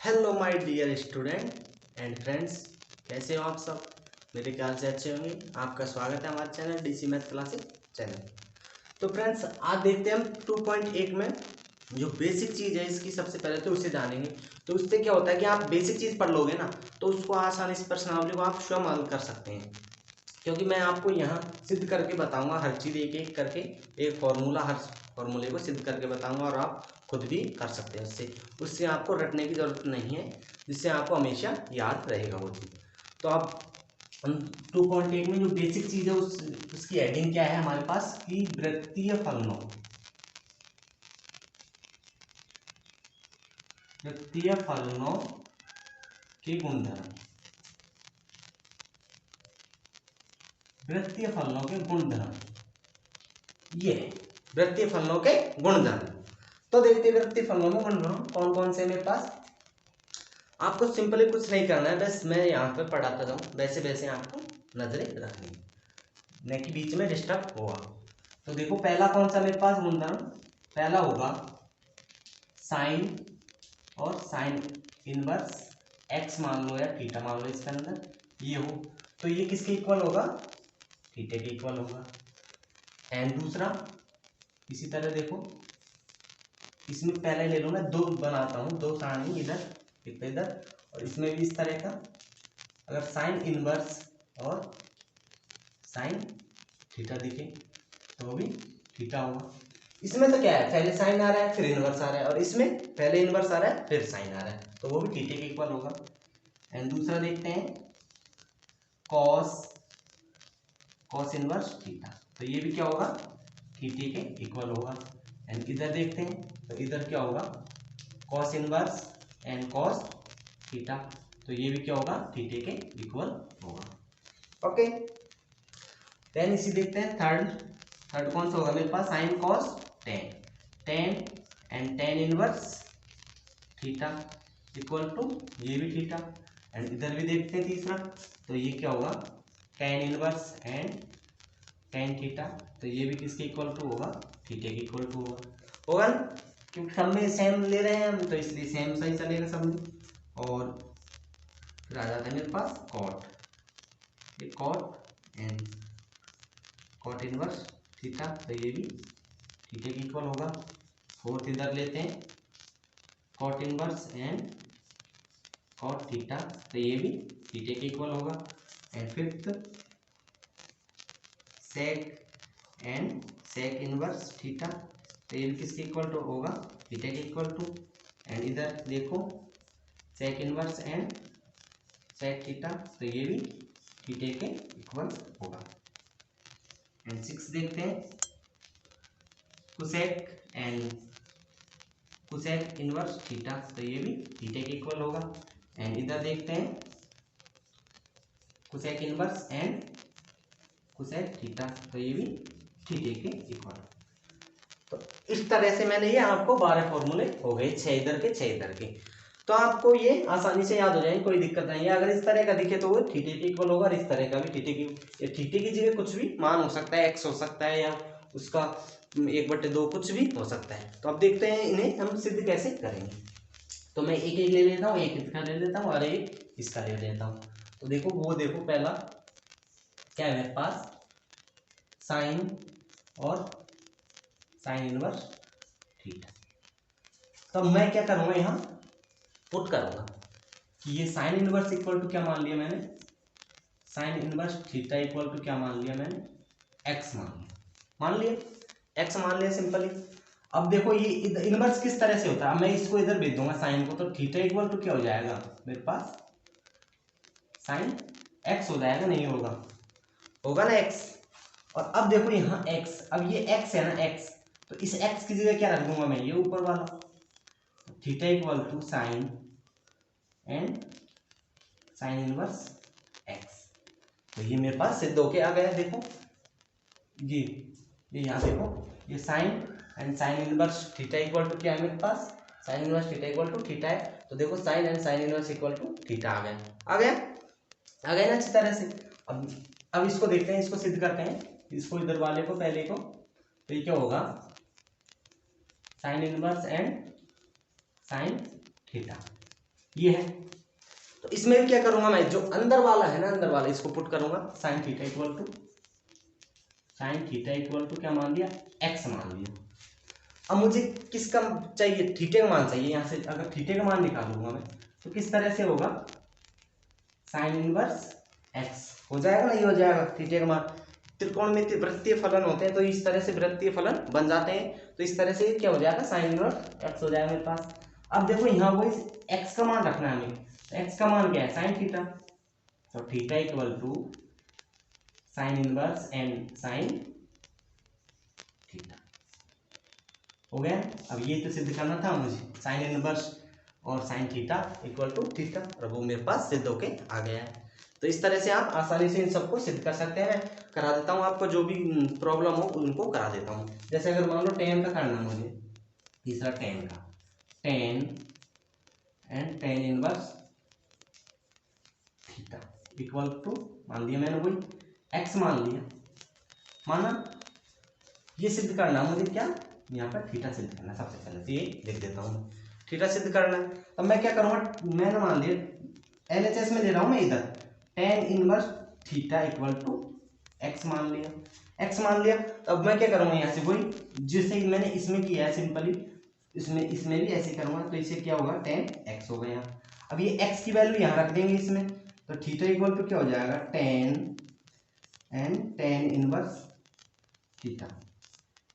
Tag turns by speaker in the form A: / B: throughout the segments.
A: Hello my dear student and friends, कैसे हो आप सब। मेरे ख्याल से अच्छे होंगे। आपका स्वागत है हमारे channel DC math classes channel. तो फ्रेंड्स, आज देखते हैं हम 2.1 में जो बेसिक चीज़ है इसकी, सबसे पहले तो उसे जानेंगे। तो उससे क्या होता है कि आप बेसिक चीज़ पढ़ लोगे ना, तो उसको आसानी से प्रश्नावली को आप स्वयं हल कर सकते हैं, क्योंकि मैं आपको यहाँ सिद्ध करके बताऊंगा हर चीज़ एक एक करके, एक फॉर्मूला, हर फॉर्मूले को सिद्ध करके बताऊंगा और आप खुद भी कर सकते हैं उससे। उससे आपको रटने की ज़रूरत नहीं है, जिससे आपको हमेशा याद रहेगा वो चीज़। तो आप हम 2.8 में जो बेसिक चीज़ है उसकी हेडिंग क्या है हमारे पास कि वृत्तीय फलनों के गुणधर्म। वृत्तीय फलनों के गुणधर्म, ये वृत्तीय फलनों के गुणधर्म। तो देखते हैं वृत्तीय फलनों में गुणधर्म कौन कौन से मेरे पास। आपको सिंपली कुछ नहीं करना है, बस मैं यहाँ पे पढ़ाता जाऊँ, वैसे वैसे आपको नजरें रखनी है, न कि बीच में डिस्टर्ब होगा। तो देखो पहला कौन सा मेरे पास गुणधर्म, पहला होगा साइन और साइन इनवर्स एक्स मान लो या थीटा मान लो, इसके अंदर ये हो तो ये किसके इक्वल होगा, थीटा के इक्वल होगा। एंड दूसरा इसी तरह देखो, इसमें पहले ले लो, मैं दो बनाता हूँ, दो सारणी इधर और इसमें भी इस तरह का। अगर साइन इनवर्स और साइन थीटा दिखे तो वो भी थीटा होगा। इसमें तो क्या है, पहले साइन आ रहा है फिर इनवर्स आ रहा है, और इसमें पहले इनवर्स आ रहा है फिर साइन आ रहा है, तो वो भी थीटे के इक्वल होगा। एंड दूसरा देखते हैं कॉस इनवर्स थीटा, तो ये भी क्या होगा, थीटे के इक्वल होगा। एंड इधर देखते हैं तो इधर क्या होगा, cos inverse and cos theta, तो ये भी क्या होगा, थीटे के इक्वल होगा। ओके, देन इसी देखते हैं थर्ड कौन सा होगा मेरे पास, sine cos tan and tan inverse theta equal to ये भी थीटा। एंड इधर भी देखते हैं तीसरा, तो ये क्या होगा, tan inverse and tan theta, तो ये भी किसके इक्वल टू होगा, थीटा के इक्वल टू होगा ना, क्योंकि सब में सेम ले रहे हैं हम, तो इसलिए सेम सही चलेगा सब में। और फिर आ जाता है मेरे पास कॉट, ये cot and cot inverse theta, तो ये भी थीटा के इक्वल होगा। फोर्थ इधर लेते हैं cot inverse and cot theta, तो ये भी थीटा के इक्वल होगा। And fifth sec inverse theta, तो ये भी किसके इक्वल टू होगा, थीटा के इक्वल टू। एंड इधर देखो sec inverse and sec theta, तो ये भी थीटा के इक्वल होगा। एंड सिक्स देखते हैं कुसेक इनवर्स थीटा, तो ये भी थीटा के इक्वल होगा। एंड इधर देखते हैं cosec inverse and cosec theta, तो ये भी थीटा के इक्वल। तो इस तरह से मैंने ये आपको 12 फॉर्मूले हो गए, 6 इधर के 6 इधर के, तो आपको ये आसानी से याद हो जाएंगे, कोई दिक्कत नहीं है। अगर इस तरह का दिखे तो वो थीटा के इक्वल होगा, और इस तरह का भी थीटा की जगह कुछ भी मान हो सकता है, एक्स हो सकता है या उसका 1/2 कुछ भी हो सकता है। तो अब देखते हैं इन्हें हम सिद्ध कैसे करेंगे। तो मैं एक एक ले लेता हूँ, एक इसका ले लेता हूँ और एक इसका ले लेता हूँ। तो देखो पहला क्या है मेरे पास, साइन और साइन इनवर्स थीटा। तो मैं क्या करूंगा, यहाँ पुट करूंगा कि ये साइन इनवर्स इक्वल टू क्या मान लिया मैंने, sine inverse theta equal to क्या मान लिया मैंने, एक्स मान लिया एक्स मान लिया सिंपली। अब देखो ये इनवर्स किस तरह से होता है, अब मैं इसको इधर भेज दूंगा साइन को, तो थीटा इक्वल टू क्या हो जाएगा मेरे पास, साइन एक्स हो जाएगा, नहीं होगा ना एक्स। और अब देखो यहाँ एक्स, अब ये एक्स है ना एक्स, तो इस एक्स की जगह क्या रख दूंगा मैं, ये ऊपर वाला theta equal to sine and sine inverse x. तो ये मेरे पास सिद्ध होके आ गया। देखो ये यहाँ देखो, ये sine and sine inverse theta equal to क्या है मेरे पास, sine inverse theta equal to theta है, तो देखो sine and sine inverse equal to theta आ गया ना अच्छी तरह से। अब इसको देखते हैं, इसको सिद्ध करते हैं, इसको इधर वाले को पहले को, तो ये क्या होगा, sign inverse and sine theta, ये है। तो इसमें भी क्या करूंगा मैं, जो अंदर वाला है ना, अंदर वाला इसको पुट करूंगा साइन थीटा इक्वल टू क्या मान दिया, एक्स मान दिया। अब मुझे किसका चाहिए, थीटे का मान चाहिए। यहां से अगर थीटे का मान निकालूंगा मैं तो किस तरह से होगा, साइन इनवर्स एक्स हो जाएगा ना, ये हो जाएगा थीटे का मान। त्रिकोणमितीय वृत्तीय फलन होते हैं तो इस तरह से वृत्तीय फलन बन जाते हैं। तो इस तरह से क्या हो जाएगा, साइन इनवर्स एक्स हो जाएगा मेरे पास। अब देखो यहाँ वो एक्स का मान रखना है हमें, तो एक्स का मान क्या है, साइन थीटा। तो theta equal to sine inverse and sine theta हो गया। अब ये तो सिद्ध करना था मुझे, साइन इनवर्स और sine theta equal to theta, और वो मेरे पास सिद्ध होके आ गया है। तो इस तरह से आप आसानी से इन सबको सिद्ध कर सकते हैं। करा देता हूँ आपको, जो भी प्रॉब्लम हो उनको करा देता हूँ। जैसे अगर मान लो टेन का करना मुझे, तीसरा टेन का, tan and tan inverse theta equal to, मान लिया मैंने वही एक्स मान लिया, माना। ये सिद्ध करना मुझे क्या, यहाँ पर थीटा सिद्ध करना। सबसे पहले तो ये लिख देता हूँ, थीटा सिद्ध करना है। अब मैं क्या करूँगा, मैंने मान लिया LHS में ले रहा हूँ मैं इधर, tan inverse theta equal to x मान लिया, एक्स मान लिया। अब मैं क्या करूँगा, यहाँ से वही जैसे मैंने इसमें किया है सिंपली, इसमें भी ऐसे करूँगा। तो इसे क्या होगा, टेन एक्स होगा यहाँ। अब ये एक्स की वैल्यू यहाँ रख देंगे इसमें, तो थीटा इक्वल टू क्या हो जाएगा, ten and tan inverse theta.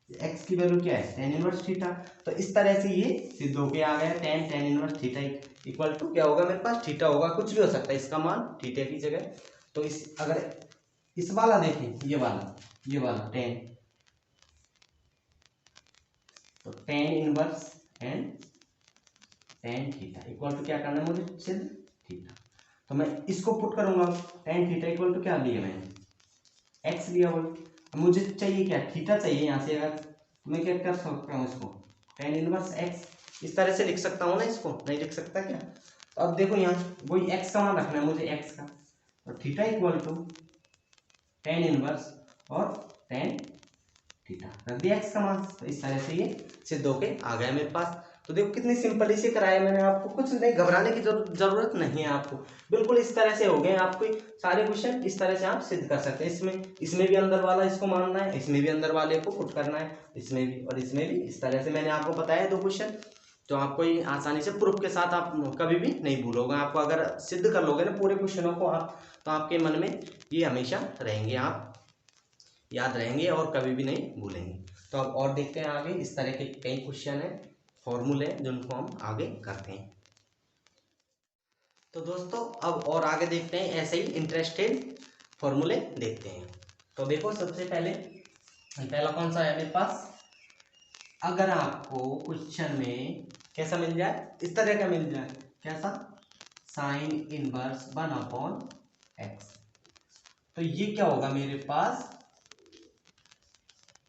A: X की वैल्यू क्या है, टेन इनवर्स थीटा। तो इस तरह से ये सिद्ध होके आ गया, tan inverse theta equal to क्या होगा मेरे पास, थीटा होगा, कुछ भी हो सकता है इसका मान थीटा की जगह। तो इस अगर इस वाला देखें, ये वाला टेन, तो tan inverse and tan theta equal to क्या करना है मुझे, सिद्ध थीटा। तो मैं इसको पुट करूंगा, टेन थीटा इक्वल टू क्या लिया मैंने, एक्स लिया वही। अब मुझे चाहिए क्या, थीटा चाहिए। यहाँ से अगर मैं क्या कर सकता हूँ, इसको टेन इनवर्स एक्स इस तरह से लिख सकता हूँ ना, इसको नहीं लिख सकता क्या। तो अब देखो यहाँ वही एक्स का मान रखना है मुझे, एक्स का। तो theta equal to tan inverse और टेन थीटा रख दिया एक्स का मान। तो इस तरह से ये सिद्ध होके आ गया मेरे पास। तो देखो कितनी सिंपल इसे कराया मैंने आपको, कुछ नहीं घबराने की जरूरत नहीं है आपको। बिल्कुल इस तरह से हो गए आपको सारे क्वेश्चन, इस तरह से आप सिद्ध कर सकते हैं। इसमें भी अंदर वाला इसको मानना है, इसमें भी अंदर वाले को पुट करना है, इसमें भी और इसमें भी। इस तरह से मैंने आपको बताया दो क्वेश्चन, तो आपको ये आसानी से प्रूफ के साथ आप कभी भी नहीं भूलोगे। आपको अगर सिद्ध कर लोगे ना पूरे क्वेश्चनों को आप, तो आपके मन में ये हमेशा रहेंगे, आप याद रहेंगे और कभी भी नहीं भूलेंगे। तो अब और देखते हैं आगे, इस तरह के कई क्वेश्चन है, फॉर्मूले जिनको हम आगे करते हैं। तो दोस्तों अब और आगे देखते हैं, ऐसे ही इंटरेस्टेड फॉर्मूले देखते हैं। तो देखो सबसे पहला कौन सा है मेरे पास, अगर आपको क्वेश्चन में कैसा मिल जाए, इस तरह का मिल जाए, कैसा, साइन इनवर्स 1/x, तो ये क्या होगा मेरे पास,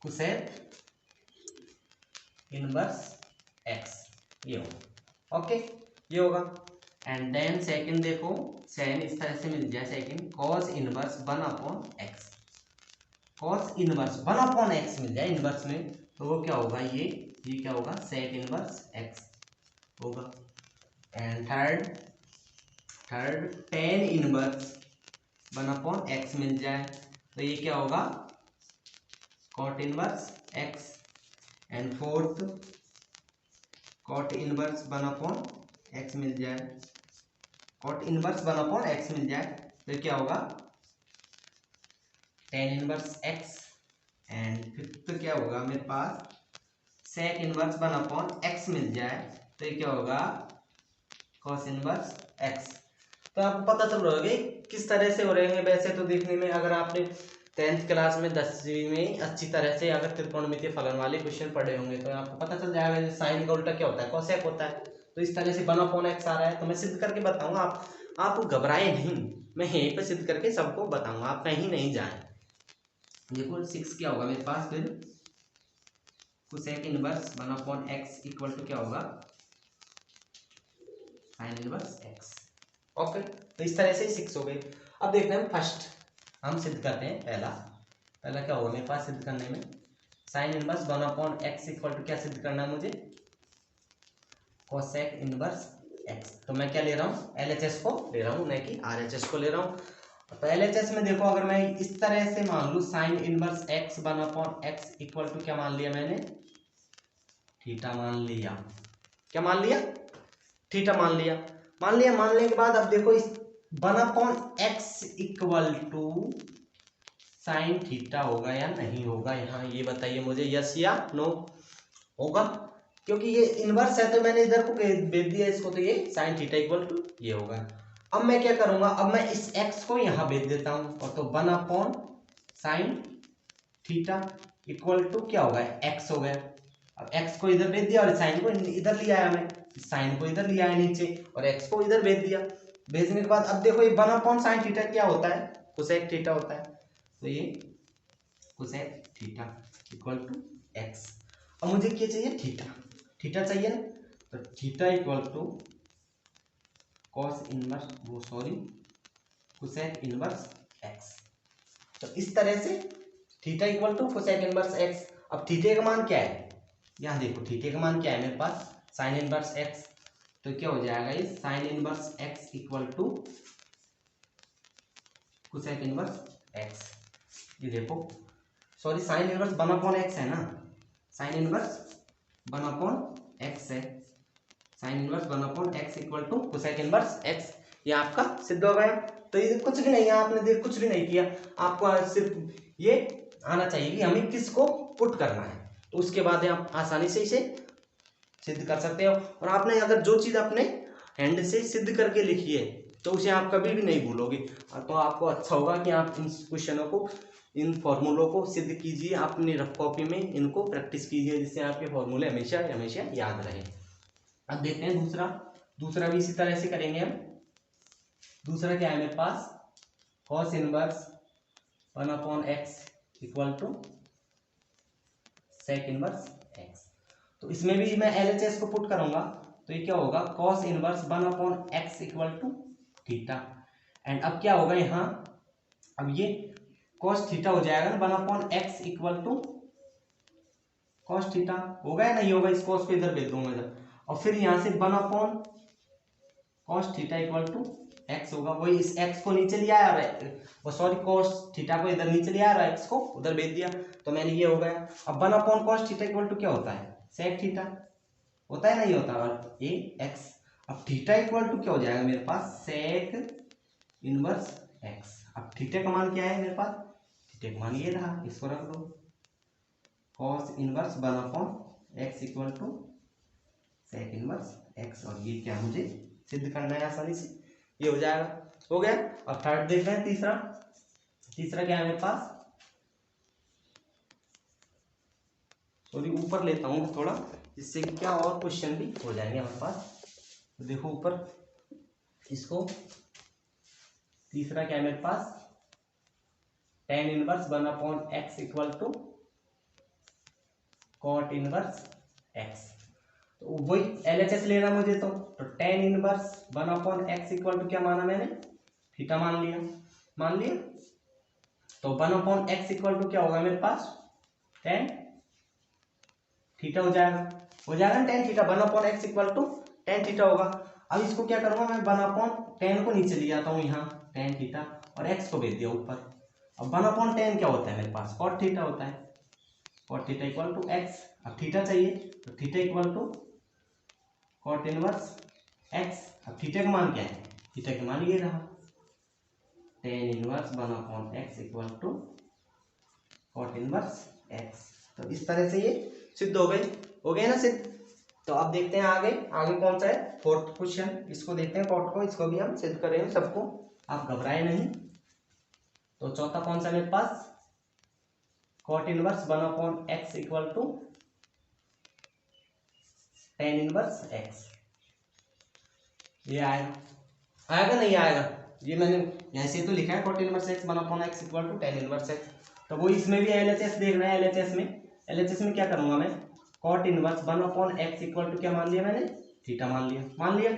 A: कोसेक इनवर्स x, ये होगा। ओके, ये होगा। एंड देन सेकंड देखो, सेकंड इस तरह से मिल जाए, second cos inverse 1/x, cos inverse 1/x मिल जाए इनवर्स में, तो वो क्या होगा, ये क्या होगा, सेक इनवर्स x होगा। And third tan inverse 1/x मिल जाए, तो ये क्या होगा, cot inverse x। And fourth cot inverse 1/x मिल जाए, कॉट इनवर्स 1/x मिल जाए, तो क्या होगा, tan inverse x। And fifth क्या होगा मेरे पास, सेक इनवर्स 1/x मिल जाए, तो ये क्या होगा, कॉस इनवर्स x। तो आपको पता चल रहा होगा किस तरह से हो रहे हैं। वैसे तो देखने में अगर आपने 10th क्लास में 10वीं में अच्छी तरह से अगर त्रिकोणमितीय फलन वाले क्वेश्चन पढ़े होंगे तो आपको पता चल जाएगा साइन का उल्टा क्या होता है, कोसेक होता है। तो इस तरह से 1/x आ रहा है, तो मैं सिद्ध करके बताऊंगा, आप घबराए नहीं, मैं यहीं पर सिद्ध करके सबको बताऊंगा, आप कहीं नहीं जाए। देखो 6 क्या होगा मेरे पास, फिर cosec inverse 1/x equal to क्या होगा, साइन इनवर्स x। ओके, तो इस तरह से 6 हो गए। अब देखते हैं फर्स्ट, हम सिद्ध करते हैं पहला क्या होगा मेरे पास सिद्ध करने में, sign inverse 1/x equal to क्या सिद्ध करना है मुझे, कोसेक इनवर्स एक्स। तो मैं क्या ले रहा हूँ, LHS को ले रहा हूँ, न कि RHS को ले रहा हूँ। तो LHS में देखो, अगर मैं इस तरह से मान लूँ sine inverse x 1/x equal to क्या मान लिया मैंने, थीटा मान लिया। क्या मान लिया, थीटा मान लिया। मानने के बाद अब देखो इस 1/x equal to sine theta होगा या नहीं होगा, यहाँ ये बताइए मुझे, यस या नो होगा, क्योंकि ये इनवर्स है तो मैंने इधर को भेज दिया इसको, तो ये साइन थीटा इक्वल टू ये होगा। अब मैं क्या करूंगा, अब मैं इस x को यहाँ भेज देता हूं, और तो 1/sin थीटा इक्वल टू क्या होगा, x हो गया। अब x को इधर भेज दिया और साइन को इधर लिया है, मैं साइन को इधर लिया है नीचे और x को इधर भेज दिया। भेजने के बाद अब देखो ये 1/sin थीटा क्या होता है, कोसेक थीटा होता है, तो ये cosec theta equal to x। अब मुझे क्या चाहिए, थीटा चाहिए ना, तो theta equal to cos inverse cosec inverse x। तो इस तरह से theta equal to cosec inverse x। अब थीटे का मान क्या है, यहाँ देखो थीटे का मान क्या है मेरे पास, साइन इनवर्स x। तो क्या हो जाएगा ये sine inverse x equal to cosec inverse x। ये देखो, सॉरी साइन इनवर्स 1/x है ना, साइन इनवर्स 1/x है, sine inverse 1/x equal to cosec inverse x। ये आपका सिद्ध हो गया। तो ये कुछ भी नहीं है, आपने देख कुछ भी नहीं किया, आपको सिर्फ ये आना चाहिए कि हमें किसको पुट करना है, तो उसके बाद आप आसानी से इसे सिद्ध कर सकते हो। और आपने अगर जो चीज़ अपने हैंड से सिद्ध करके लिखी है तो उसे आप कभी भी नहीं भूलोगे। तो आपको अच्छा होगा कि आप इन क्वेश्चनों को, इन फॉर्मूलों को सिद्ध कीजिए, अपनी रफ कॉपी में इनको प्रैक्टिस कीजिए, जिससे आपके फॉर्मूले हमेशा हमेशा याद रहे। अब देखते हैं दूसरा भी इसी तरह से करेंगे हम। दूसरा क्या है मेरे पास, cos inverse 1/x equal to sec inverse x। तो इसमें भी मैं LHS को पुट करूंगा, तो ये क्या होगा, cos inverse 1/x equal to theta. And अब क्या होगा यहाँ, अब ये कॉस थीटा हो जाएगा ना 1/x equal to cos theta, होगा या नहीं होगा, इस कॉस को इधर भेज दूंगा इधर, और फिर यहाँ से 1/cos theta equal to x होगा। वही इस x को नीचे लिया है, वो सॉरी cos थीटा को इधर नीचे लिया और x को उधर भेज दिया, तो मैंने ये हो गया। अब 1/cos थीटा इक्वल टू क्या होता है, सेक थीटा होता है, नहीं होता, और ये x। अब थीटा इक्वल टू क्या हो जाएगा मेरे पास, सेक इनवर्स x। अब थीटा का मान क्या है मेरे पास, थीटा का मान ये रहा, इसको रख दो, cos inverse 1/x equal to sec inverse x। और ये क्या मुझे सिद्ध करना है आसानी से, ये हो जाएगा, हो गया। अब थर्ड देख रहे हैं, तीसरा क्या है मेरे पास, सॉरी ऊपर लेता हूँ थोड़ा, जिससे कि क्या और क्वेश्चन भी हो जाएंगे हमारे पास। तो देखो ऊपर इसको, तीसरा क्या है मेरे पास, tan inverse 1/x equal to cot inverse x। तो वही LHS लेना मुझे, तो tan inverse 1/x equal to क्या माना मैंने, थीटा मान लिया। तो 1/x इक्वल टू क्या होगा मेरे पास, tan थीटा हो जाएगा ना, tan theta 1/x equal to tan theta होगा। अब इसको क्या करूंगा मैं, 1/tan को नीचे ले जाता हूँ यहाँ, tan थीटा, और x को भेज दिया ऊपर। अब 1/tan क्या होता है मेरे पास, cot थीटा होता है, cot theta equal to x। अब थीटा चाहिए, तो theta equal to cot inverse x। अब थीटा का मान क्या है, थीटा का मान ये रहा, tan inverse 1/x equal to cot inverse x। तो इस तरह से ये सिद्ध हो गए ना सिद्ध। तो अब देखते हैं आगे कौन सा है, फोर्थ क्वेश्चन, इसको देखते हैं, फोर्थ को, इसको भी हम सिद्ध करेंगे सबको, आप घबराए नहीं। तो चौथा कौन सा मेरे पास, cot inverse 1/x equal to tan inverse x। ये आएगा नहीं आएगा, ये मैंने ऐसे तो लिखा है, cot inverse x 1/x equal to tan inverse x। तो वो इसमें भी LHS देख रहे हैं, LHS में क्या करूंगा मैं, cot inverse 1/x equal to क्या मान लिया मैंने, थीटा मान लिया।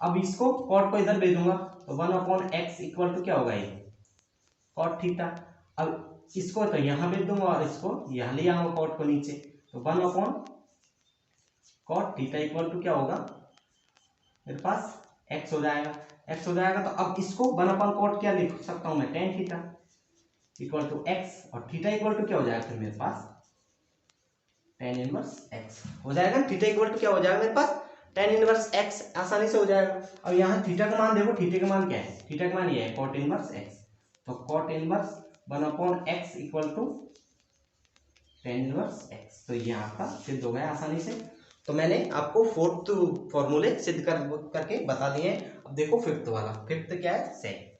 A: अब इसको cot को इधर भेजूंगा, तो 1/x इक्वल टू क्या होगा, ये cot थीटा। अब इसको तो यहाँ भेज दूंगा और इसको यहाँ ले आऊंगा cot को नीचे, तो 1/cot थीटा इक्वल टू क्या होगा मेरे पास, एक्स हो जाएगा, एक्स हो जाएगा। तो अब इसको 1/cot क्या लिख सकता हूं मैं, tan theta equal to x, और थीटा इक्वल टू क्या हो जाएगा फिर मेरे पास, tan इनवर्स एक्स हो जाएगा। थीटा इक्वल टू क्या हो जाएगा मेरे पास, tan इनवर्स एक्स, आसानी से हो जाएगा। अब यहाँ थीटा का मान देखो, थीटा का मान क्या है, थीटा का मान ये है cot इनवर्स एक्स, तो cot inverse 1/x equal to tan inverse x. तो ये आपका सिद्ध हो गया आसानी से। तो मैंने आपको फोर्थ फॉर्मूले सिद्ध करके बता दिए हैं। अब देखो फिफ्थ वाला, फिफ्थ क्या है, सेक।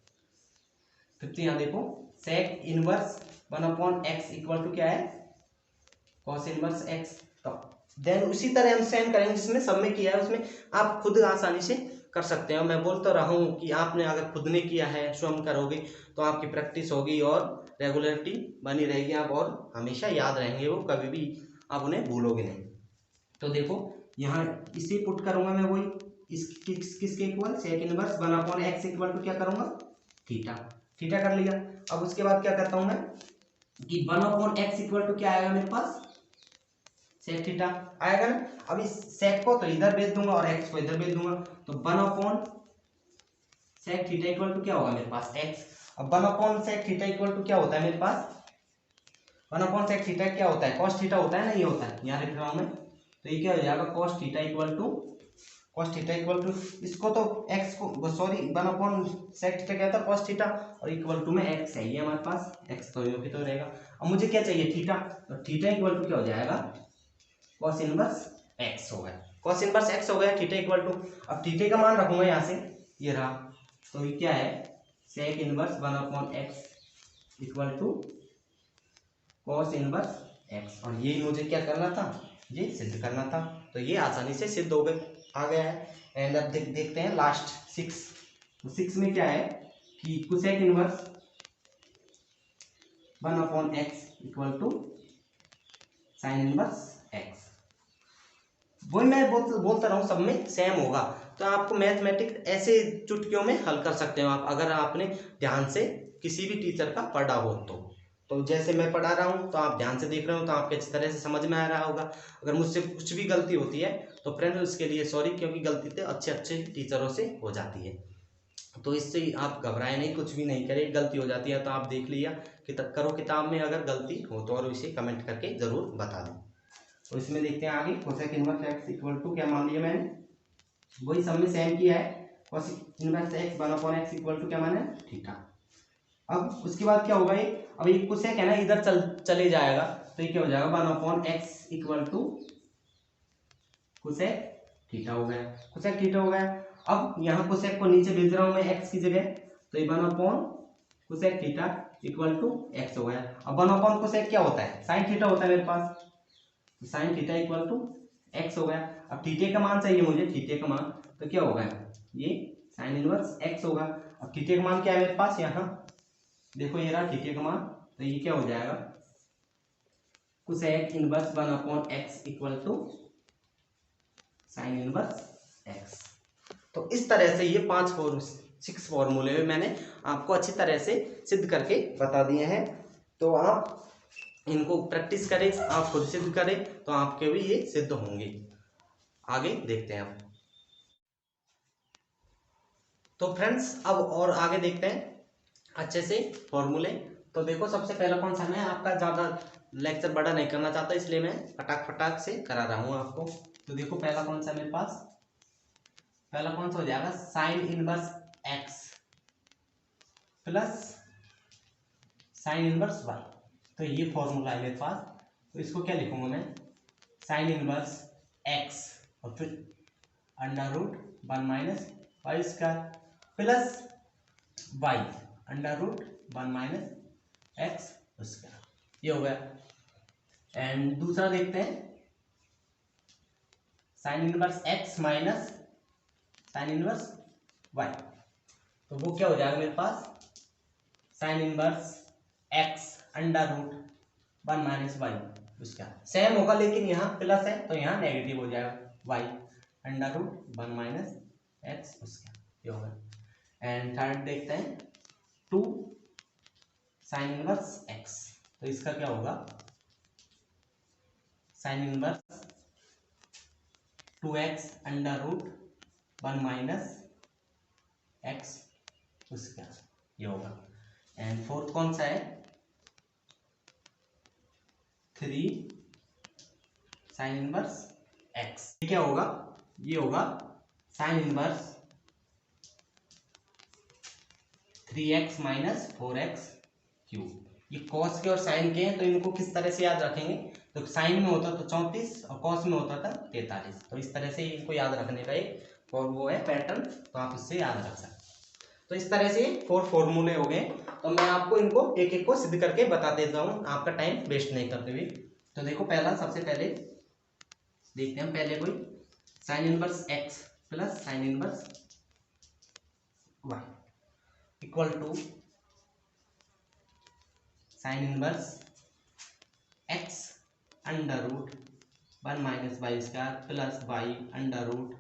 A: फिफ्थ यहाँ देखो, sec inverse 1/x equal to क्या है, cos इनवर्स x। तो देन उसी तरह हम सेम करेंगे जिसमें सब में किया है, उसमें आप खुद आसानी से कर सकते हो। मैं बोल तो रहा हूँ कि आपने अगर खुद ने किया है, स्वयं करोगे तो आपकी प्रैक्टिस होगी और रेगुलरिटी बनी रहेगी, आप और हमेशा याद रहेंगे, वो कभी भी आप उन्हें भूलोगे नहीं। तो देखो यहाँ इसे पुट करूंगा मैं, वही किसके equal, sec inverse 1/x equal to क्या करूंगा, थीटा। थीटा कर लिया। अब उसके बाद क्या करता हूं मैं कि 1/x इक्वल टू क्या आएगा मेरे पास, सेक थीटा आएगा ना। अब इस सेक को तो इधर भेज दूंगा और एक्स को इधर भेज दूंगा, तो 1/सेक थीटा इक्वल टू क्या होगा मेरे पास, एक्स। अब 1/सेक थीटा इक्वल टू क्या होता है मेरे पास, 1/सेक थीटा क्या होता है, कॉस थीटा होता है ना, ये होता है, यहाँ लिख रहा हूं मैं। तो ये क्या हो जाएगा, cos theta equal to, cos theta equal to, इसको तो x को सॉरी 1/सेक थीटा क्या था, cos थीटा, और इक्वल टू में x है, ये हमारे पास x तो यो तो रहेगा। अब मुझे क्या चाहिए, थीटा, तो थीटा इक्वल टू क्या हो जाएगा, cos इनवर्स x हो गया, cos इनवर्स x हो गया, थीटा इक्वल टू। अब थीटा का मान रखूंगा यहाँ से, ये रहा, तो ये क्या है, sec inverse 1/x equal to cos inverse x, और ये मुझे क्या करना था, ये सिद्ध करना था। तो ये आसानी से सिद्ध हो गए, आ गया है। एंड अब देखते हैं लास्ट 6। तो 6 में क्या है कि cosec inverse 1/x equal to sine inverse x। वही मैं बोलता रहा हूँ, सब में सेम होगा। तो आपको मैथमेटिक्स ऐसे चुटकियों में हल कर सकते हो आप, अगर आपने ध्यान से किसी भी टीचर का पढ़ा हो तो जैसे मैं पढ़ा रहा हूँ तो आप ध्यान से देख रहे हो तो आपके अच्छी तरह से समझ में आ रहा होगा। अगर मुझसे कुछ भी गलती होती है तो फ्रेंड्स उसके लिए सॉरी, क्योंकि गलती तो अच्छे अच्छे टीचरों से हो जाती है। तो इससे आप घबराए नहीं, कुछ भी नहीं करें, गलती हो जाती है तो आप देख लिया कि करो किताब में अगर गलती हो तो, और इसे कमेंट करके जरूर बता दें। तो इसमें देखते हैं आगे, cosec inverse x equal to क्या मान लिया मैंने, वही सब में सेम किया है, cosec inverse x 1/x equal to क्या माना है, थीटा। अब उसके बाद क्या होगा, ये अब ये कोसेक है ना इधर चले जाएगा, तो ये क्या हो जाएगा 1/x equal to cosec theta हो गया, कोसेक थीटा हो गया। अब यहाँ कोसेक को नीचे भेज रहा हूं मैं x की जगह, तो ये 1/कोसेक थीटा इक्वल टू x हो गया। अब 1/कोसेक क्या होता है, साइन थीटा होता है मेरे पास, sine theta equal to x हो गया। अब थीटे का मान चाहिए मुझे, थीटे का मान, तो क्या होगा, ये साइन इनवर्स x होगा। अब थीटे का मान क्या है मेरे पास, यहाँ देखो ये रहा थीटे का मान, तो ये क्या हो जाएगा, cosec inverse 1/x equal to sine inverse x। तो इस तरह से ये 6 फॉर्मूले में मैंने आपको अच्छी तरह से सिद्ध करके बता दिए हैं। तो आप इनको प्रैक्टिस करें, आप खुद सिद्ध करें तो आपके भी ये सिद्ध होंगे। आगे देखते हैं आप। तो फ्रेंड्स अब और आगे देखते हैं अच्छे से फॉर्मूले। तो देखो सबसे पहला कौन सा, मैं आपका ज़्यादा लेक्चर बड़ा नहीं करना चाहता, इसलिए मैं फटाक से करा रहा हूँ आपको। तो देखो पहला कौन सा मेरे पास, पहला कौन सा हो जाएगा, sine inverse x plus sine inverse y. तो ये फॉर्मूला है मेरे पास, तो इसको क्या लिखूंगा मैं, साइन इनवर्स एक्स और फिर under root 1 - y² plus y under root 1 - x², ये हो गया। एंड दूसरा देखते हैं, sine inverse x minus sine inverse y. तो वो क्या हो जाएगा मेरे पास, sine inverse x under root 1 - y², same होगा लेकिन यहाँ प्लस है तो यहाँ नेगेटिव हो जाएगा, y अंडर रूट 1 - x², ये होगा। एंड थर्ड देखते हैं 2 साइन इनवर्स x, तो इसका क्या होगा, sign inverse 2x under root 1 - उसका ये होगा। एंड फोर्थ कौन सा है, 3 साइन इनवर्स एक्स। क्या होगा, ये होगा sign inverse 3x minus 4x cube. ये कॉस के और साइन के हैं, तो इनको किस तरह से याद रखेंगे, तो साइन में होता तो 34 और कॉस में होता था 43। तो इस तरह से इनको याद रखने का एक और वो है पैटर्न, तो आप इससे याद रख सकते। तो इस तरह से 4 फॉर्मूले हो गए। तो मैं आपको इनको एक एक को सिद्ध करके बता देता हूँ, आपका टाइम वेस्ट नहीं करते हुए। तो देखो पहला, सबसे पहले देखते हैं पहले कोई sine inverse x plus sine inverse y equal to sine inverse x under root 1 minus y square plus y under root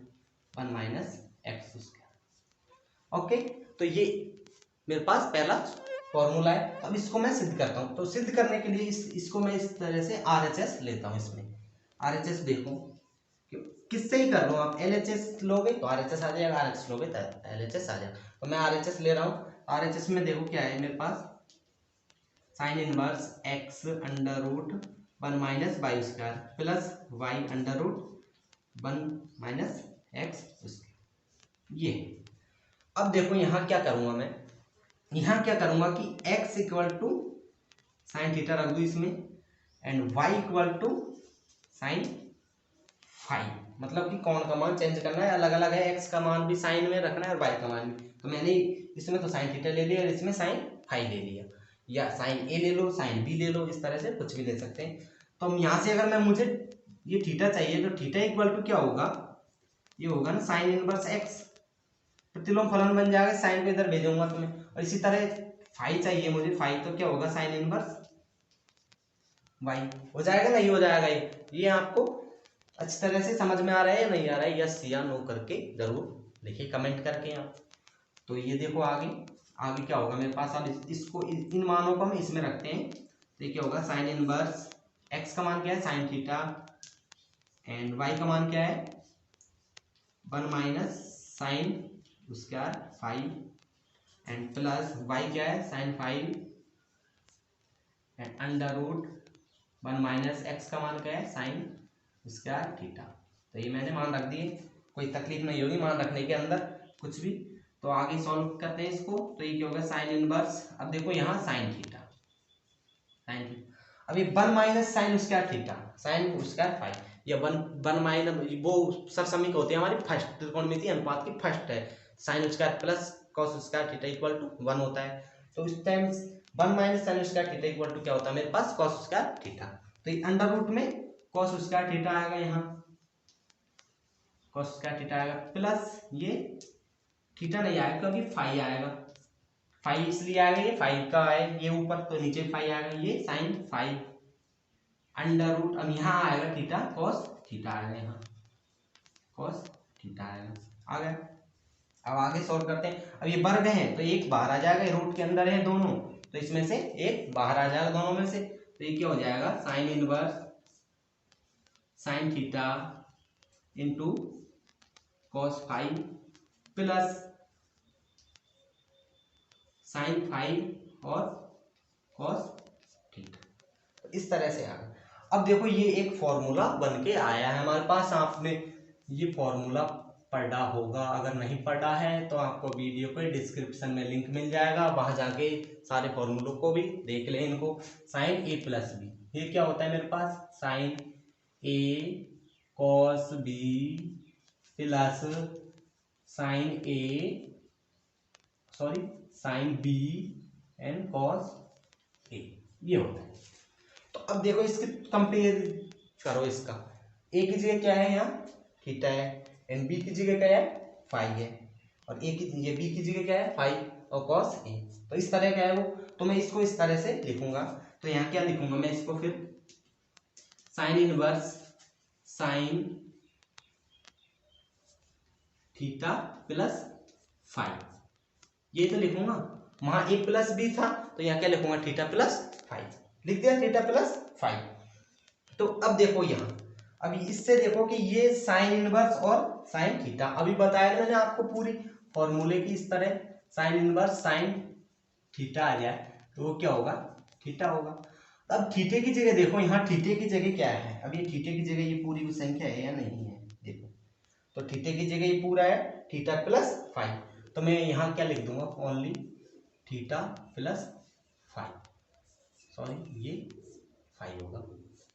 A: 1 minus x square. Okay, तो ये मेरे पास पहला फॉर्मूला है। अब इसको मैं सिद्ध करता हूँ। तो सिद्ध करने के लिए इसको मैं इस तरह से RHS लेता हूँ। इसमें RHS देखो किससे ही कर रहा हूँ, आप LHS लोगे तो RHS आ जाएगा, RHS लोगे तो LHS आ जाएगा। तो मैं RHS ले रहा हूँ। RHS में देखो क्या है मेरे पास, sine inverse x under root 1 minus y square plus y under root 1 minus x square. ये अब देखो यहाँ क्या करूँगा मैं, यहाँ क्या करूँगा कि x equal to sine theta रख दूँ इसमें, and y equal to sine five. मतलब कि कौन का मान चेंज करना है, अलग अलग है, x का मान भी साइन में रखना है और y का मान भी। तो मैंने इसमें तो साइन थीटा ले लिया और इसमें साइन फाइव ले लिया, या साइन ए ले लो, साइन बी ले लो, इस तरह से कुछ भी ले सकते हैं। तो हम यहाँ से अगर मैं मुझे ये थीटा चाहिए, तो थीटा इक्वल टू क्या होगा, ये होगा ना साइन इनवर्स एक्स, प्रतिलोम फलन बन जाएगा, साइन को इधर भेजूंगा तुम्हें। और इसी तरह फाइव चाहिए मुझे, फाइव तो क्या होगा साइन इनवर्स वाई हो जाएगा ना, ये हो जाएगा। ये आपको अच्छी तरह से समझ में आ रहा है या नहीं आ रहा है, यस या नो करके जरूर लिखिए कमेंट करके आप। तो ये देखो आगे आगे क्या होगा मेरे पास, अब इसको इन मानों को हम इसमें रखते हैं। तो ये क्या होगा, साइन इनवर्स एक्स का मान क्या है साइन थीटा, एंड वाई का मान क्या है 1 minus sine square five, and plus y क्या है sine five, and under root 1 minus x का मान क्या है साइन स्क्वायर थीटा। तो ये मैंने मान रख दिए, कोई तकलीफ नहीं होगी मान रखने के अंदर कुछ भी। तो आगे सॉल्व करते हैं इसको। तो ये क्या होगा साइन इनवर्स, अब देखो यहाँ साइन थीटा, साइन थीटा, अभी 1 minus sine square theta sine square five, या 1 माइनस वो सरसमिक होती है हमारी फर्स्ट त्रिकोणमिति अनुपात की फर्स्ट है, sine square plus cos square theta equal to 1 होता है। तो इस time 1 minus sine square theta equal to क्या होता है मेरे पास कॉस स्क्वायर थीटा। तो ये अंडर रूट में कॉस स्क्वायर थीटा आएगा, यहाँ कॉस स्क्वायर थीटा आएगा, प्लस ये थीटा नहीं आएगा क्योंकि फाइव आएगा, फाइव इसलिए आएगा, ये फाइव का है ये ऊपर, तो नीचे फाइव आएगा, ये साइन फाइव अंडर रूट, अब यहाँ आएगा थीटा कॉस थीटा आएगा, यहाँ कॉस थीटा आएगा, आ गया। अब आगे सॉल्व करते हैं। अब ये वर्ग है तो एक बाहर आ जाएगा, रूट के अंदर है दोनों, तो इसमें से एक बाहर आ जाएगा दोनों में से। तो ये क्या हो जाएगा sine inverse sine theta into cos five plus sign five और कॉस थीटा। तो इस तरह से आ गया। अब देखो ये एक फॉर्मूला बन के आया है हमारे पास, आपने ये फॉर्मूला पढ़ा होगा, अगर नहीं पढ़ा है तो आपको वीडियो पे डिस्क्रिप्शन में लिंक मिल जाएगा, वहां जाके सारे फॉर्मूलों को भी देख लें इनको। साइन ए प्लस बी, ये क्या होता है मेरे पास sine A cos B plus sine B and cos A, ये होता है। तो अब देखो इसके कंपेयर करो, इसका ए की जगह क्या है यहाँ थीटा है, एंड बी की जगह क्या है फाइव है, और ए की ये बी की जगह क्या है फाइव और कॉस ए। तो इस तरह का है वो, तो मैं इसको इस तरह से लिखूंगा। तो यहाँ क्या लिखूंगा मैं इसको, फिर sine inverse sine theta plus five, ये तो लिखूंगा। वहां ए प्लस बी था तो यहाँ क्या लिखूंगा थीटा प्लस फाइव, लिख दिया थीटा प्लस फाइव। तो अब देखो यहाँ, अभी इससे देखो कि ये साइन इनवर्स और साइन थीटा, अभी बताया मैंने आपको पूरी फॉर्मूले की इस तरह साइन इनवर्स साइन थीटा आ जाए तो वो क्या होगा, थीटा होगा। अब थीटे की जगह देखो, यहाँ थीटे की जगह क्या है, अब ये थीटे की जगह ये पूरी भी संख्या है या नहीं है, देखो तो थीटे की जगह ये पूरा है थीटा प्लस फाइव, तो मैं यहाँ क्या लिख दूंगा, only theta plus five, sorry ये फाइव होगा,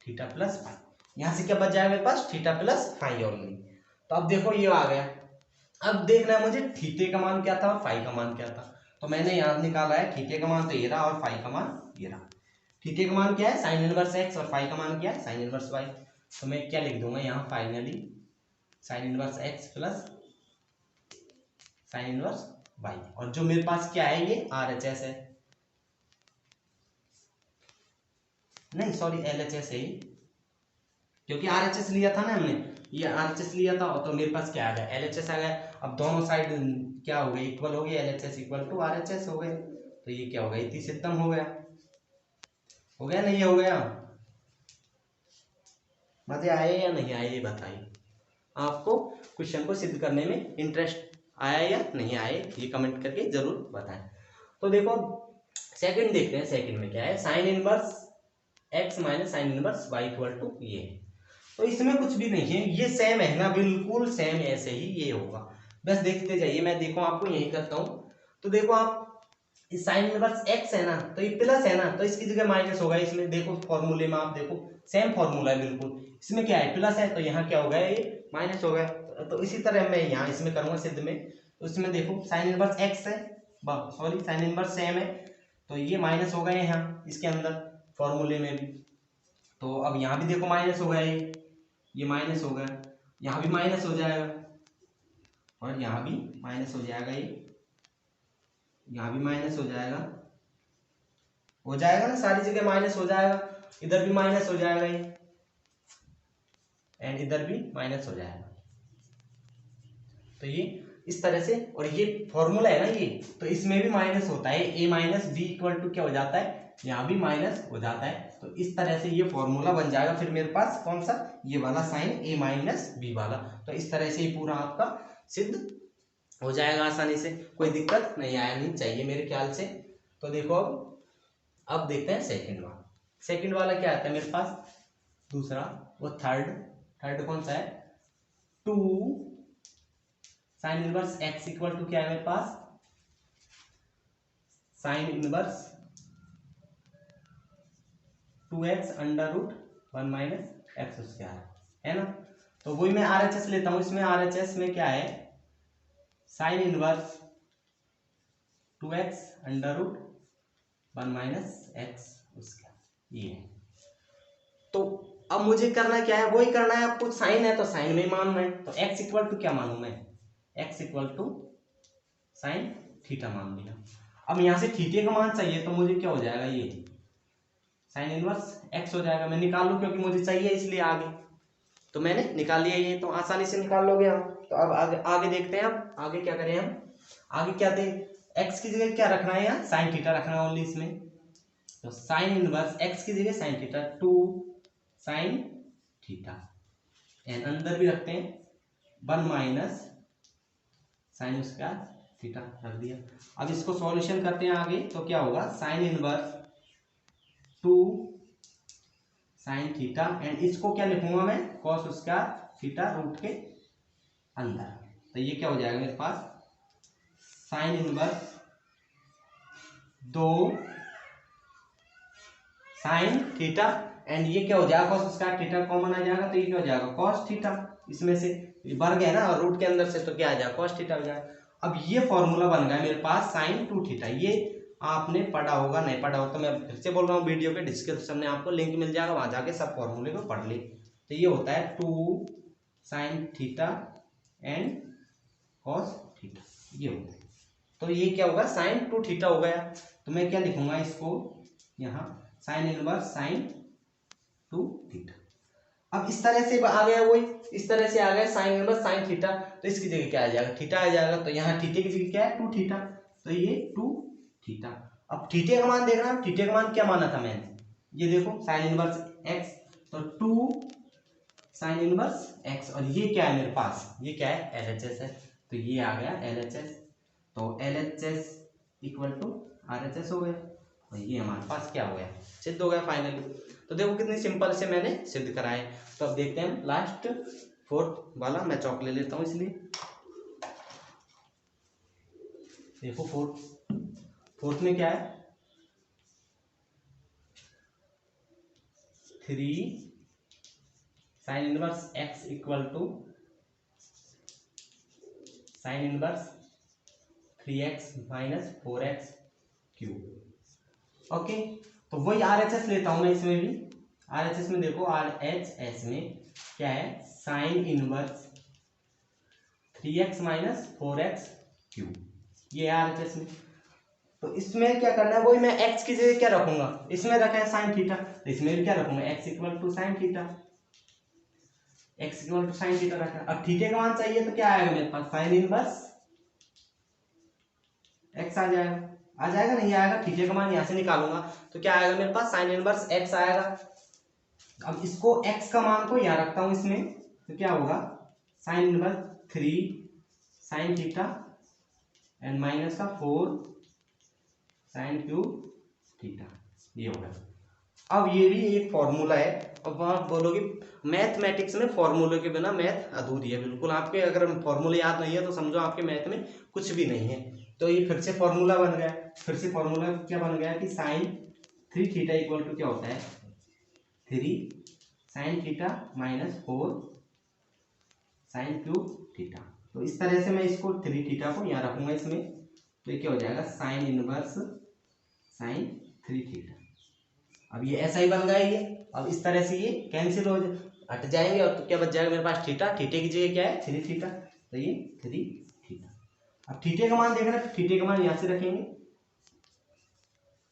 A: थीटा प्लस फाइव। यहाँ से क्या बच जाएगा मेरे पास, थीटा प्लस फाइव ओनली। तो अब देखो ये आ गया। अब देखना है मुझे थीटे का मान क्या था और फाइव का मान क्या था, तो मैंने यहाँ निकाला है थीटे का मान तो ये रहा और फाइव का मान ये रहा। थीटे का मान क्या है, साइन इनवर्स एक्स, और फाइव का मान क्या है, साइन इनवर्स वाई। तो मैं क्या लिख दूंगा यहाँ, finally sine inverse x plus sine inverse y, और जो मेरे पास क्या है ये RHS है, नहीं सॉरी LHS है, क्योंकि RHS लिया था ना हमने, ये RHS लिया था तो मेरे पास क्या आ गया, LHS आ गया। अब दोनों साइड क्या हो गए, इक्वल हो गए, LHS इक्वल टू RHS हो गए, तो ये क्या हो गया, इति सिद्धम हो गया, हो गया नहीं हो गया। मजे आए या नहीं आए ये बताइए, आपको क्वेश्चन को सिद्ध करने में इंटरेस्ट आया या नहीं आए, ये कमेंट करके जरूर बताएं। तो देखो सेकंड देखते हैं, सेकंड में क्या है, sine inverse x minus sine inverse y equal to ये है। तो इसमें कुछ भी नहीं है, ये सेम है ना, बिल्कुल सेम ऐसे ही ये होगा, बस देखते जाइए। मैं देखो आपको यही करता हूँ, तो देखो आप साइन इनवर्स एक्स है ना, तो ये प्लस है ना, तो इसकी जगह माइनस होगा। इसमें देखो फॉर्मूले में आप देखो सेम फॉर्मूला है बिल्कुल, इसमें क्या है प्लस है, तो यहाँ क्या होगा, ये माइनस हो गया। तो इसी तरह मैं यहाँ इसमें करूंगा सिद्ध में, तो इसमें देखो साइन इनवर्स एक्स है, सॉरी साइन इनवर्स सेम है, तो ये माइनस हो गया यहाँ इसके अंदर फॉर्मूले में भी। तो अब यहाँ भी देखो माइनस हो गया, ये माइनस हो गया, यहाँ भी माइनस हो जाएगा और यहाँ भी माइनस हो जाएगा, ये यहाँ भी माइनस हो जाएगा, हो जाएगा ना, सारी जगह माइनस हो जाएगा, इधर भी माइनस हो जाएगा ये, एंड इधर भी माइनस हो जाएगा। तो ये इस तरह से, और ये फॉर्मूला है ना ये, तो इसमें भी माइनस होता है, a minus b equal to क्या हो जाता है, यहाँ भी माइनस हो जाता है। तो इस तरह से ये फॉर्मूला बन जाएगा फिर मेरे पास कौन सा, ये वाला साइन a माइनस बी वाला। तो इस तरह से ये पूरा आपका सिद्ध हो जाएगा आसानी से, कोई दिक्कत नहीं आनी चाहिए मेरे ख्याल से। तो देखो अब देखते हैं सेकंड वाला। सेकंड वाला क्या आता है मेरे पास, दूसरा वो थर्ड कौन सा है, 2 sine inverse x equal to क्या है मेरे पास, sine inverse 2x under root 1 minus x square है ना। तो वही मैं RHS लेता हूं, इसमें RHS में क्या है, sine inverse 2x under root 1 minus x square, ये है। तो अब मुझे करना क्या है, वही करना है, आपको साइन है तो साइन में मानना है। तो x इक्वल टू क्या मानू मैं, x equal to sine theta मान लिया। अब यहां से थीटे का मान चाहिए, तो मुझे क्या हो जाएगा, ये साइन इनवर्स x हो जाएगा। मैं निकाल लूं क्योंकि मुझे चाहिए इसलिए आगे, तो मैंने निकाल लिया ये, तो आसानी से निकाल लोगे हम। तो अब आगे देखते हैं, अब आगे क्या करें हम, आगे क्या दे, x की जगह क्या रखना है, यहाँ साइन थीटा रखना है ओनली इसमें। तो साइन इनवर्स x की जगह sine theta 2 sine theta, and अंदर भी रखते हैं 1 माइनस साइन उसका थीटा रख दिया। अब इसको सॉल्यूशन करते हैं आगे, तो क्या होगा, sign inverse 2 sine theta, and इसको क्या लिखूंगा मैं, कॉस उसका थीटा रूट के अंदर। तो ये क्या हो जाएगा मेरे पास, sine inverse 2 sine theta, and ये क्या हो जाएगा, कॉस उसका थीटा कॉमन आ जाएगा, तो ये क्या हो जाएगा, कॉस थीटा, इसमें से वर्ग है ना और रूट के अंदर से, तो क्या आ जाएगा, कॉस थीटा हो जाएगा। अब ये फॉर्मूला बन गया मेरे पास साइन 2 थीटा, ये आपने पढ़ा होगा, नहीं पढ़ा हो तो मैं फिर से बोल रहा हूँ, वीडियो के डिस्क्रिप्शन में आपको लिंक मिल जाएगा, वहां जाके सब फॉर्मूले को पढ़ ले। तो ये होता है 2 sine theta and cos theta, ये होता है। तो ये क्या होगा, साइन 2 थीटा हो गया। तो मैं क्या लिखूंगा इसको यहाँ, साइन इनवर्स साइन 2 थीटा। अब इस तरह से आ गया, वही इस तरह से आ गया साइन इनवर्स साइन थीटा, तो इसकी जगह क्या आ जाएगा, थीटा आ जाएगा। तो यहाँ थीटे की जगह क्या है, 2 थीटा, तो ये 2 थीटा। अब थीटे का मान देखना, थीटे का मान क्या माना था मैंने, ये देखो साइन इनवर्स एक्स, तो 2 साइन इनवर्स एक्स, और ये क्या है मेरे पास, ये क्या है LHS है, तो ये आ गया LHS। तो LHS इक्वल टू RHS हो गया, और ये हमारे पास क्या हो गया, सिद्ध हो गया फाइनली। तो देखो कितनी सिंपल से मैंने सिद्ध कराए। तो अब देखते हैं लास्ट फोर्थ वाला, मैं चौक ले लेता हूँ इसलिए। देखो फोर्थ में क्या है, 3 sine inverse x equal to sine inverse 3x minus 4x cube. Okay, तो वही RHS लेता हूं मैं इसमें भी। RHS में देखो, RHS में क्या है, sine inverse 3x minus 4x cube, ये है RHS में। तो इसमें क्या करना है, वही मैं x की जगह क्या रखूंगा, इसमें रखा है साइन थीटा, तो इसमें भी क्या रखूंगा, x equal to sine theta, x equal to sine theta रखा है। अब थीटा का मान चाहिए तो क्या आएगा मेरे पास, साइन इनवर्स x आ जाएगा नहीं आएगा, थीटा का मान यहां से निकालूंगा तो क्या आएगा मेरे पास, साइन इनवर्स x आएगा। अब इसको x का मान को यहां रखता हूं इसमें, तो क्या होगा, sine inverse 3 sign theta and minus का 4 साइन क्यूब थीटा, ये होगा। अब ये भी एक फॉर्मूला है। अब आप बोलोगे मैथमेटिक्स में फॉर्मूले के बिना मैथ अधूरी है बिल्कुल, आपके अगर फॉर्मूले याद नहीं है तो समझो आपके मैथ में कुछ भी नहीं है। तो ये फिर से फॉर्मूला बन गया, फिर से फॉर्मूला क्या बन गया कि साइन 3 थीटा इक्वल टू क्या होता है, 3 sine theta minus 4 sine cube theta. तो इस तरह से मैं इसको 3 थीटा को यहाँ रखूंगा इसमें, तो ये क्या हो जाएगा, साइन इनवर्स साइन 3 थीटा। अब ये ऐसा ही बन गया ये। अब इस तरह से ये कैंसिल हो हट जाएंगे, और तो क्या बच जाएगा मेरे पास, थीटा, थीटे की जगह क्या है 3 थीटा, तो ये 3 थीटा। अब थीटे का मान देखना, थीटे का मान यहाँ से रखेंगे,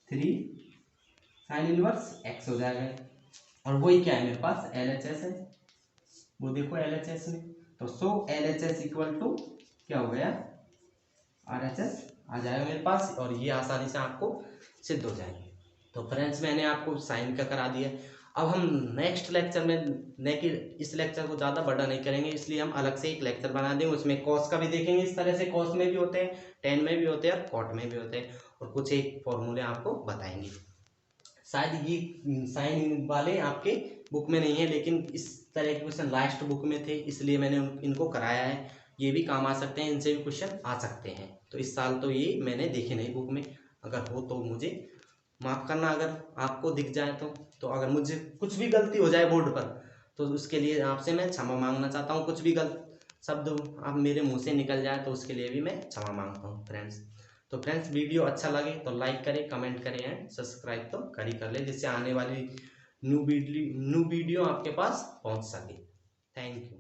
A: 3 साइन इनवर्स x हो जाएगा, और वही क्या है मेरे पास, LHS है, वो देखो LHS में। तो सो LHS इक्वल टू क्या हो गया, RHS आ जाएगा मेरे पास, और ये आसानी से आपको सिद्ध हो जाएंगे। तो फ्रेंड्स मैंने आपको साइन का करा दिया। अब हम नेक्स्ट लेक्चर में, न कि इस लेक्चर को ज़्यादा बड़ा नहीं करेंगे, इसलिए हम अलग से एक लेक्चर बना देंगे, उसमें कॉस का भी देखेंगे। इस तरह से कॉस में भी होते हैं, टेन में भी होते हैं, और कॉट में भी होते हैं, और कुछ एक फॉर्मूले आपको बताएंगे। शायद ये साइन वाले आपके बुक में नहीं है, लेकिन इस तरह के क्वेश्चन लास्ट बुक में थे, इसलिए मैंने इनको कराया है। ये भी काम आ सकते हैं, इनसे भी क्वेश्चन आ सकते हैं। तो इस साल तो ये मैंने देखे नहीं बुक में, अगर हो तो मुझे माफ़ करना अगर आपको दिख जाए तो अगर मुझे कुछ भी गलती हो जाए बोर्ड पर, तो उसके लिए आपसे मैं क्षमा मांगना चाहता हूँ। कुछ भी गलत शब्द आप मेरे मुंह से निकल जाए तो उसके लिए भी मैं क्षमा मांगता हूँ फ्रेंड्स। तो फ्रेंड्स वीडियो अच्छा लगे तो लाइक करें, कमेंट करें एंड सब्सक्राइब तो कर ले, जिससे आने वाली न्यू वीडियो आपके पास पहुँच सके। Thank you.